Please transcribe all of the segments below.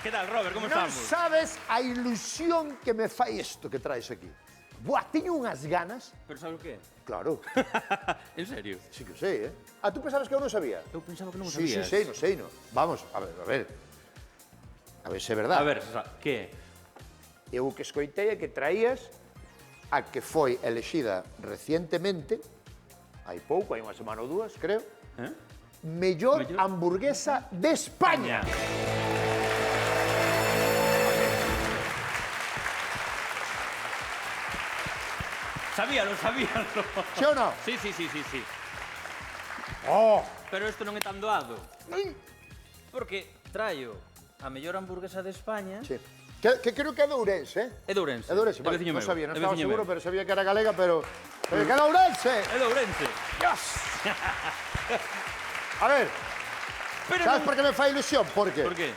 Que tal, Robert, como Non estamos? sabes a ilusión que me fai isto que traes aquí. Buah, teño unhas ganas. Pero sabes o que? Claro, En serio? sí que o sei, Ah, tú pensabas que eu non sabía? Eu pensaba que non o Sí, sí, sabías. sei, no. Vamos, a ver. A ver se é verdade. A ver, que? Eu o que escoitei é que traías a que foi elexida recientemente, hai pouco, hai unha semana ou dúas, creo, mellor hamburguesa de España. Sabíalo. Sí ou non? Sí. Oh! Pero isto non é tan doado. Porque traio a mellor hamburguesa de España. Sí. Que creo que é de Ourense, É de Ourense. É de Ourense, É veciño non meu. sabía, non É estaba veciño seguro, meu. pero sabía que era galega, pero que é de Ourense! É de Ourense. Dios! A ver, Pero sabes non... por que me fai ilusión? Por qué? Por qué?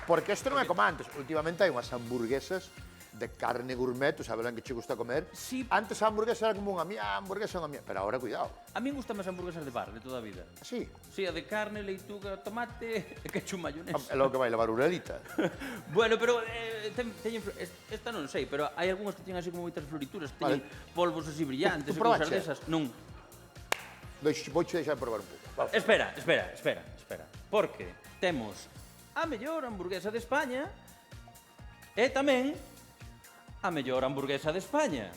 Porque isto non é como antes. Últimamente hai unhas hamburguesas de carne gourmet, tú sabes que che gusta comer. Sí. Antes a hamburguesa era como unha mía, hamburguesa unha mía. Pero ahora, cuidado. A mí gustan as hamburguesas de bar de toda a vida. Así. Sí, a de carne, leituga, tomate e ketchup mayonesa. É logo que vai levar urelita. Bueno, pero esta non sei, pero hai algunhas que teñen así como moitas florituras, teñen polvos así brillantes Tú e cousas probache? desas. Non. Vouche deixar probar un pouco. Vamos. Espera. Porque temos a mellor hamburguesa de España e tamén a mellor hamburguesa de España.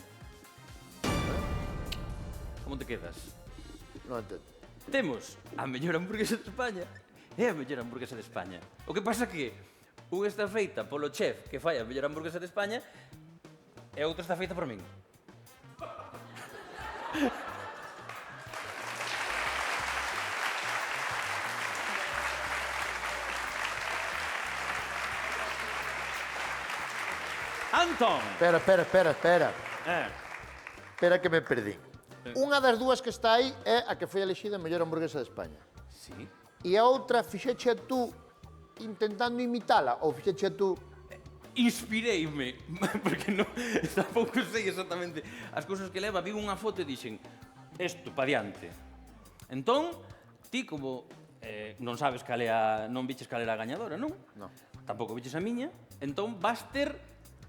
Como te quedas? Non entendo. Temos a mellor hamburguesa de España e a mellor hamburguesa de España. O que pasa que unha está feita polo chef que fai a mellor hamburguesa de España e outra está feita por min. Antón! Espera. Eh, Espera que me perdí. Unha das dúas que está aí é a que foi elexida a mellor hamburguesa de España. sí. E a outra fixeche tú intentando imitala ou fixeche tú... Inspireime, porque non, tampouco sei exactamente as cousas que leva. Vi unha foto e dixen, isto, pa diante. Entón, ti como non sabes cal é a, non viches cal era a gañadora, non? Non. Tampouco viches a miña, entón vas ter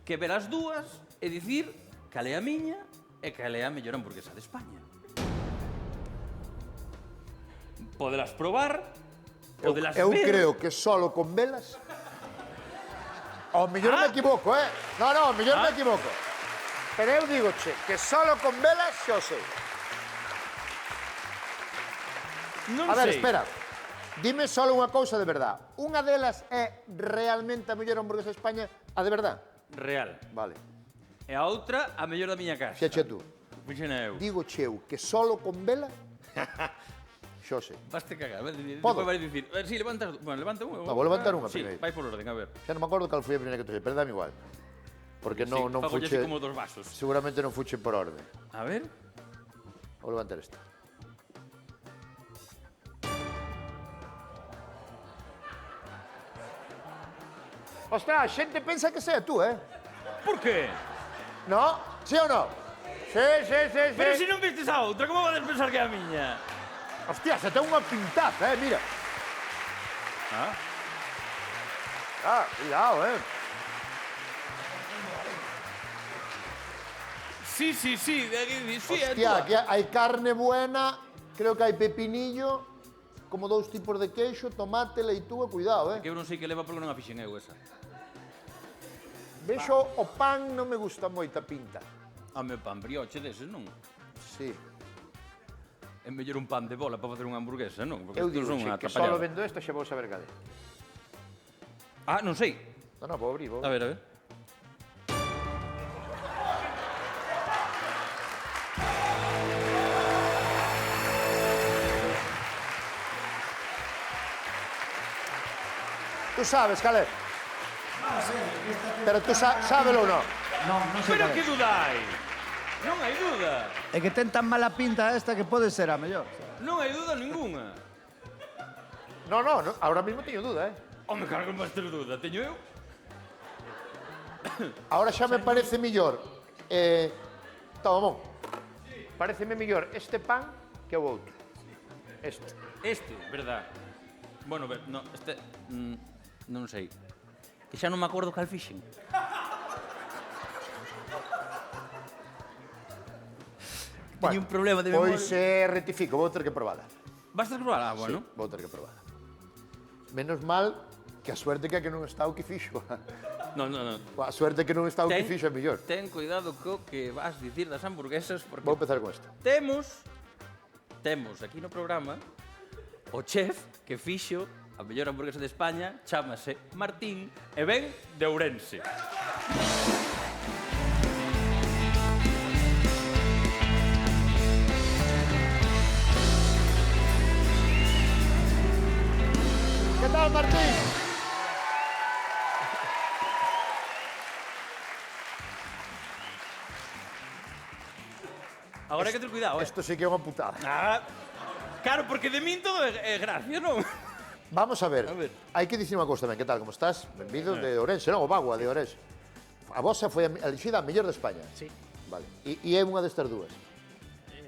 que ver as dúas e dicir cal é a miña e cal é a mellor hamburguesa de España. Podelas probar, podelas Eu ver. creo que solo con velas... Ao mellor me equivoco, No, ao mellor me equivoco. Pero eu digoche que solo con velas xo sei. Non A ver, sei. espera. Dime solo unha cousa de verdad. Unha delas é realmente a mellor hamburguesa de España? A de verdad? Real. Vale. E a outra, a mellor da miña casa. Xeche tú. Fixena eu. Digoche eu que solo con vela... Xo sei. Vaste cagar. Podo? Depois vai dicir, si, levantas... Bueno, levanta unha. Vou levantar unha Sí, primeiro. vai por orden, a ver. Xa non me acordo cal foi a primeira que trouxe, pero dame igual. Porque non fagolle fuche... así como dos vasos. Seguramente non fuche por orde. A ver. Vou levantar esta. Ostras, a xente pensa que sea tú, Por qué? No? Sí ou no? Sí. Pero se non vistes a outra, como vades pensar que é a miña? Hostia, se ten unha pintaza, mira. Cuidado, Sí, sí, é Hostia, aquí hai carne buena, creo que hai pepinillo, como dous tipos de queixo, tomate, leitúa, cuidado, Que eu non sei que leva porque non a fixen eu esa. Vexo o pan non me gusta moita pinta. A meu pan brioche deses, non? Sí. É mellor un pan de bola para facer unha hamburguesa, non? Porque Eu estos digo son unha que atrapallada. solo vendo esta xa vou saber cade. Ah, non sei. No, vou abrir, A ver. Tú sabes, Caleb. Pero tú sábelo ou non? Non sei Pero cal é. que duda hai? Non hai duda. É que ten tan mala pinta esta que pode ser a mellor. Non hai duda ninguna. No, ahora mismo teño duda, Home, claro que vas ter duda. Teño eu? Ahora xa me parece millor. Toma, mon. Pareceme millor este pan que o outro. Este. Este, verdad. Bueno, no, este... non sei. E xa non me acordo cal fixen. Teño un problema de memoria. Pois rectifico, vou ter que probala. Vas ter que probar? Ah, bueno. Sí, vou ter que probala. Menos mal que a suerte que non está o que fixo. Non. A suerte que non está o que fixo é mellor. Ten cuidado co que vas dicir das hamburguesas, porque Vou empezar con isto. temos aquí no programa o chef que fixo a mellor hamburguesa de España, chámase Martín e ven de Ourense. Que tal, Martín? Agora hai que ter cuidado, Isto sí que é unha putada. Claro, porque de min todo é gracia, non? Vamos a ver. A ver. Hai que dicir unha cousa tamén. Que tal, como estás? Benvido de Ourense, non? O Bagua de Ourense. A vosa foi elixida a mellor de España. Sí. Vale. E é unha destas dúas.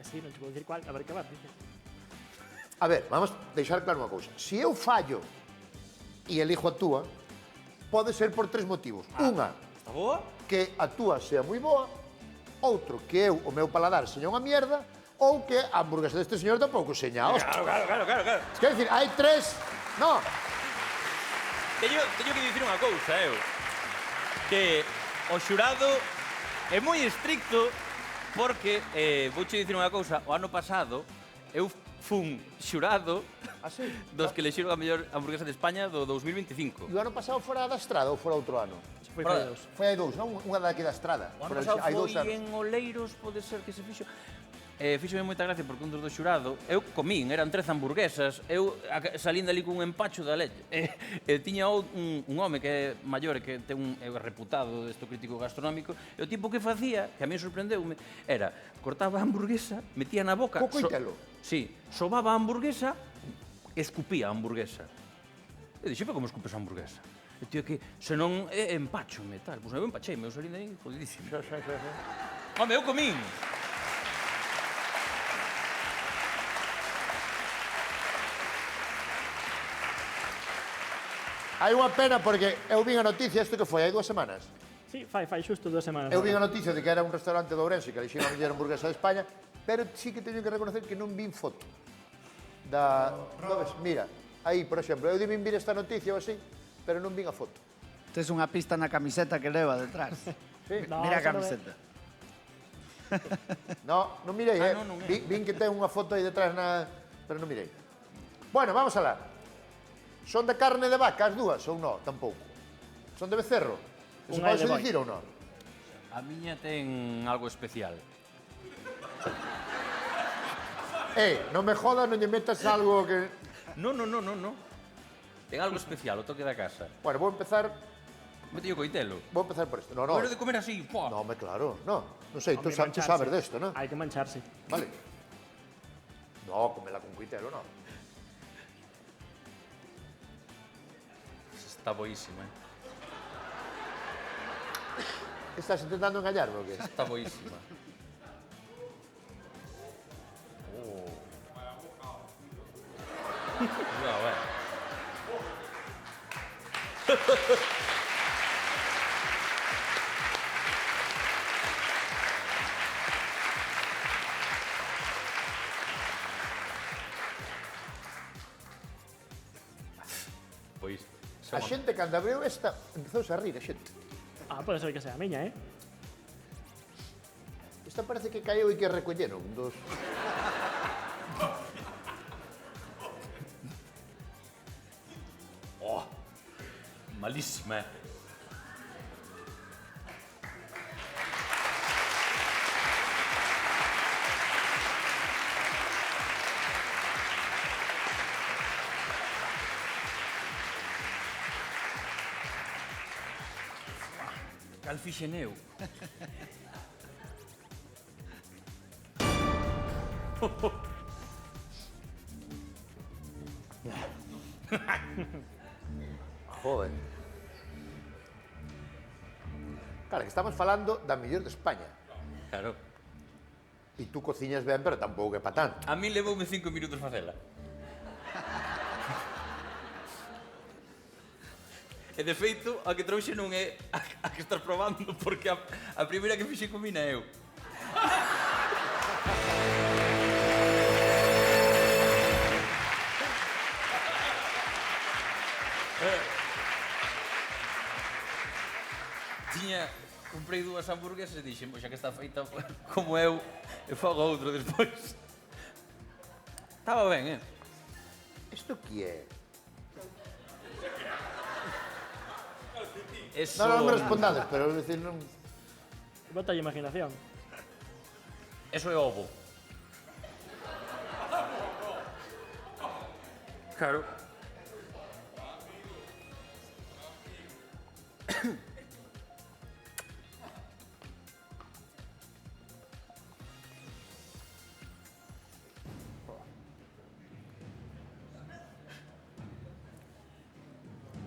Sí, non te vou dicir cuál, a ver que vas, dice. A ver, vamos deixar claro unha cousa. Se eu fallo e elijo a túa, pode ser por tres motivos. Unha, Está boa? que a túa sea moi boa. Outro, que eu, o meu paladar, seña unha mierda. Ou que a hamburguesa deste señor tampouco seña. Hostia. Claro. Quer dicir, hai tres... No, Teño que dicir unha cousa, eu. Que o xurado é moi estricto porque, vouche dicir unha cousa, o ano pasado eu fun xurado así. dos que lexeron a mellor hamburguesa de España do 2025. E o ano pasado fora da Estrada ou fora outro ano? Foi Para- para dos. Foi hai dous, non? Unha daqui da Estrada. O ano Pero pasado hai dous foi anos. en Oleiros, pode ser que se fixo. Fíxome moita gracia porque un dos do xurado, eu comín, eran 13 hamburguesas, eu salín dali cun empacho da leche. Tiña un home que é maior e que ten é reputado desto crítico gastronómico, e o tipo que facía, que a mí sorprendeume, era cortaba a hamburguesa, metía na boca... Co coitelo? Sí, sobaba a hamburguesa, escupía a hamburguesa. E dixo, pero como escupes a hamburguesa? E tío, que senón empáchome, tal. Pois eu empacheime, eu salín dali jodidísimo. Home, eu comín. Hai unha pena porque eu vin a noticia, isto que foi, hai 2 semanas. Sí, fai xusto 2 semanas. Eu vin a noticia de que era un restaurante de Ourense que elixía a mellor hamburguesa de España, pero sí que teño que reconocer que non vin foto. Ves, mira, aí, por exemplo, eu debín vir esta noticia ou así, pero non vin a foto. Tes unha pista na camiseta que leva detrás. Sí. No, Mira a eso non é. camiseta. No, non mirei, non é. Vin que ten unha foto aí detrás pero non mirei. Bueno, vamos alá. Son de carne de vaca as dúas ou non? Tampouco. Son de becerro? Eso Unha é pode de boi. dicir ou non? A miña ten algo especial. Non me jodas, non lle metas algo que... No. Ten algo especial, o toque da casa. Bueno, vou empezar Coitelo. por isto. No, Bueno, de comer así, pua. No, me claro, no. Non sei, tú Hombre, sabes mancharse. desto, non? Hai que mancharse. Vale. No, comela con cuitelo, no. Está boísima, Estás intentando engañarme o qué? Está boísima. Cuidado, Pois, A xente, cando abriu esta, empezouse a rir a xente. Ah, pode ser que sea a miña, eh? Esta parece que caeu e que recolleron dos... malísima, Cal fixen eu? Joder. Claro, que estamos falando da mellor de España. Claro. E tú cociñas ben, pero tampouco é pa tanto. A mí levoume 5 minutos facela. E de feito, a que trouxe non é a que estás probando, porque a primeira que fixe comina eu. Comprei dúas hamburguesas e dixen, xa que está feita como eu, e fago outro despois. Estaba ben, Isto que é? Eso... Non me respondades, pero decir, non... Bota a imaginación. Eso é ovo. Claro.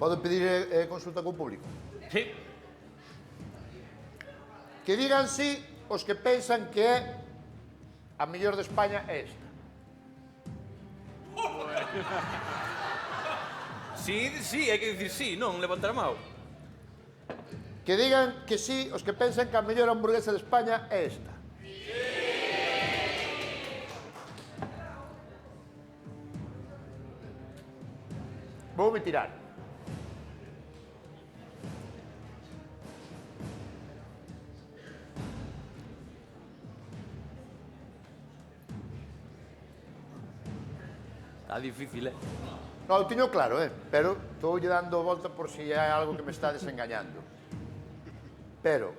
Podo pedir consulta co público? Sí. Que digan sí os que pensan que é a mellor de España é esta. Sí, hai que dicir sí, non levantar a mão. Que digan que sí os que pensan que a mellor hamburguesa de España é esta. Voume tirar. Está difícil, No, eu tiño claro, pero estou lle dando volta por si hai algo que me está desengañando. Pero,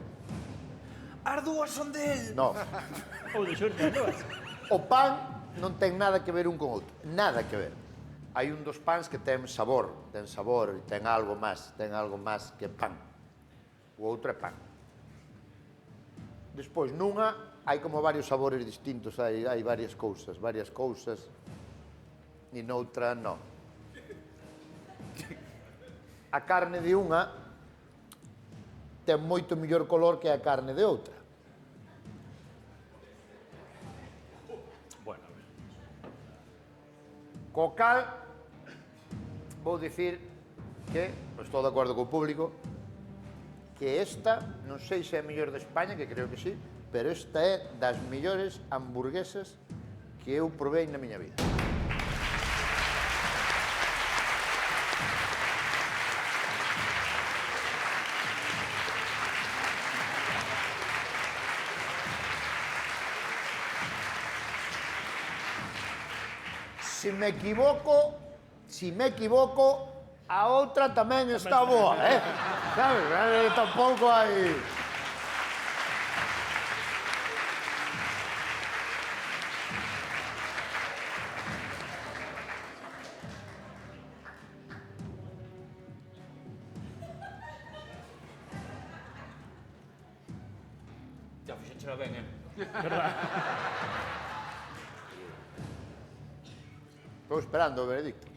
As dúas son del. no, Ou de xurto, as dúas. o pan non ten nada que ver un con outro, nada que ver. Hai un dos pans que ten sabor e ten algo máis que pan. O outro é pan. Despois, nunha, hai como varios sabores distintos, hai varias cousas, e noutra, non. A carne de unha ten moito mellor color que a carne de outra. Bueno, a ver. Co cal, vou dicir que, estou de acordo co público, que esta, non sei se é a mellor de España, que creo que sí, pero esta é das mellores hamburguesas que eu probei na miña vida. Si me equivoco, a outra tamén está boa, Sabes? Tampouco hai... Ya fixéchela ben, Estou esperando o veredicto.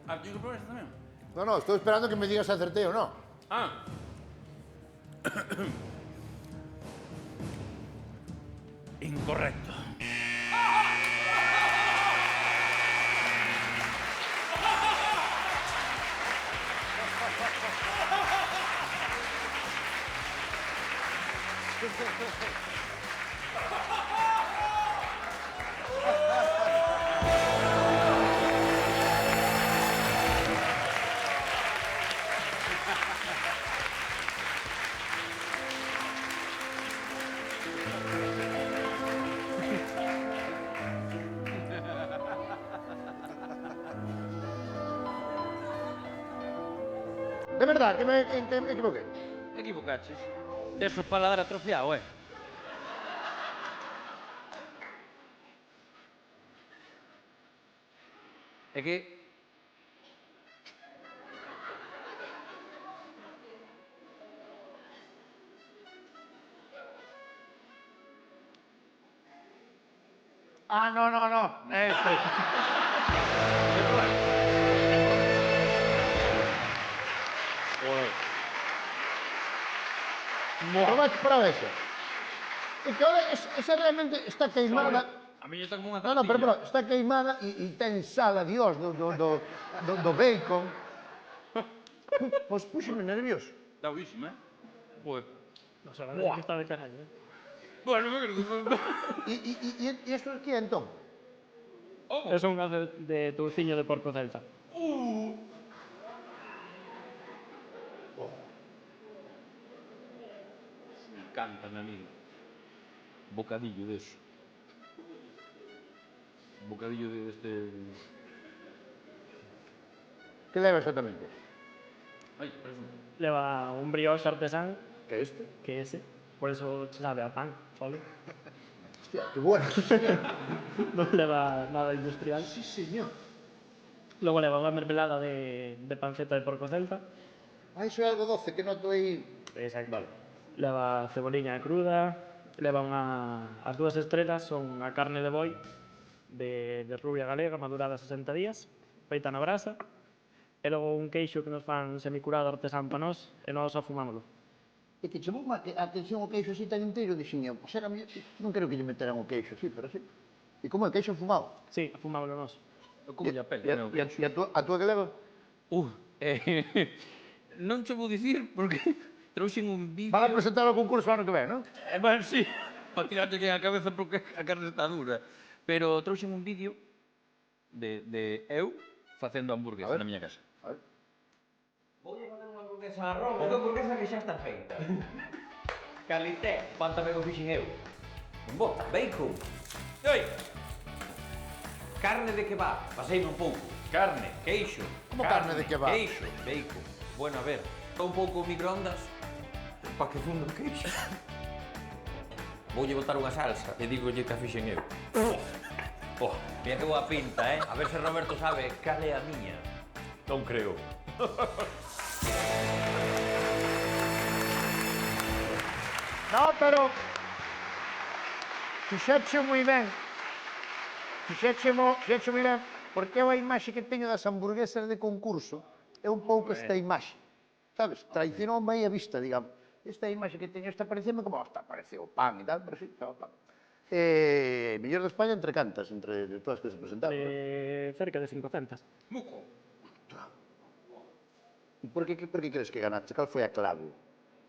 Ah, tens que probar esta tamén? No, estou esperando que me digas se acertei ou non. Ah. Incorrecto. De verdad, que me equivoquei. Equivocaches. Tes o paladar atrofiado, É que... Ah, no. Probaste para esa. E que ahora esa realmente está queimada. A miña está como unha No, pero zapatilla. está queimada e ten sal a Dios do bacon. Pois púxeme nervioso. Está buenísima, Pues, No sé, la verdad es que está de carajo, bueno, E isto aquí entón? Es un gazo de touciño de porco celta. me encanta, mi amigo. Bocadillo de eso. Bocadillo de este... Que leva exactamente? Ay, parece Lleva un brioche artesán, Que este? que ese, por eso sabe a pan, solo. Hostia, que bueno, sí, señor. No lleva nada industrial. Sí, señor. Luego lleva una mermelada de panceta de porco celta. Ah, iso é algo doce que noto aí. Exacto. Vale. Leva ceboliña cruda, leva as dúas estrelas son a carne de boi de rubia galega madurada 60 días, feita na brasa, e logo un queixo que nos fan semicurado artesán pa nós e nós afumámoslo. E que chamou má atención o queixo así tan inteiro, dixen eu, pois era mellor, non creo que lle meteran o queixo así, pero así. E como é queixo fumado? Sí, afumámoslo nós. como lla pele, meu. E a túa que leva? Non che vou dicir porque trouxen un vídeo... Van a presentar o concurso ano que ven, non? Bueno, sí, para tirarte aquí a cabeza porque a carne está dura. Pero trouxen un vídeo de eu facendo hamburguesa na miña casa. A ver. Voulle facer unha hamburguesa a Roma, unha hamburguesa que xa está feita. Calité, pan tamén o fixen eu. Bota, bacon. Oi! Carne de kebab, paseime un pouco. Carne, queixo. Como carne de kebab? Queixo, bacon. Bueno, a ver, un pouco o microondas para que funda o queixo. Voulle botar unha salsa e digolle que a fixen eu. Mira que boa pinta, A ver se Roberto sabe cal é a miña. Non creo. No, pero... Fixeche moi ben. Fixeche moi ben, porque eu a imaxe que teño das hamburguesas de concurso é un pouco esta imaxe. Sabes? Traicionoume aí a vista, digamos. Esta imaxe que teño, esta pareceme como, parece o pan e tal, pero sí, o pan. Mellor de España entre cantas, entre todas as que se presentaron? Cerca de 500. Por que crees que ganaste? Cal foi a clave?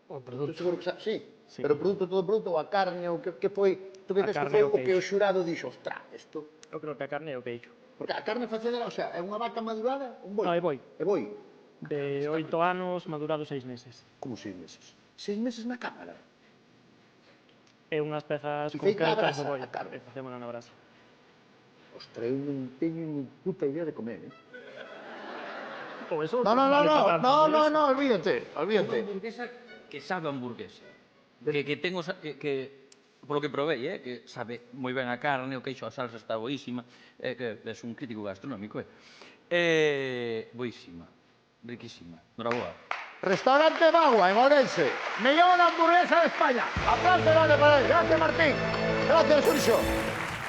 O Estou produto. seguro que sí. Sí. Pero todo o produto, ou a carne, ou que foi? Tu que A crees que carne foi e o o que o queixo. xurado dixo, ostras, isto... Eu creo que a carne é o queixo. Porque a carne facedera, o sea, é unha vaca madurada, un boi? No, é boi. É boi? De 8 anos, madurado 6 meses. Como 6 meses? 6 meses na cámara? É unhas pezas E feita a concretas brasa, do boi. a carne. E facémola na brasa. Ostras, eu non teño ni puta idea de comer, Ou eso... No, olvídate. Unha hamburguesa que sabe a hamburguesa. Que ten polo que provei, que sabe moi ben a carne, o queixo, a salsa está boísima, que és un crítico gastronómico, boísima, riquísima, bravoa. Restaurante Bagua, en Ourense. Mellor hamburguesa de España. Aplauso grande para él. Gracias, Martín. Gracias, Xurxo.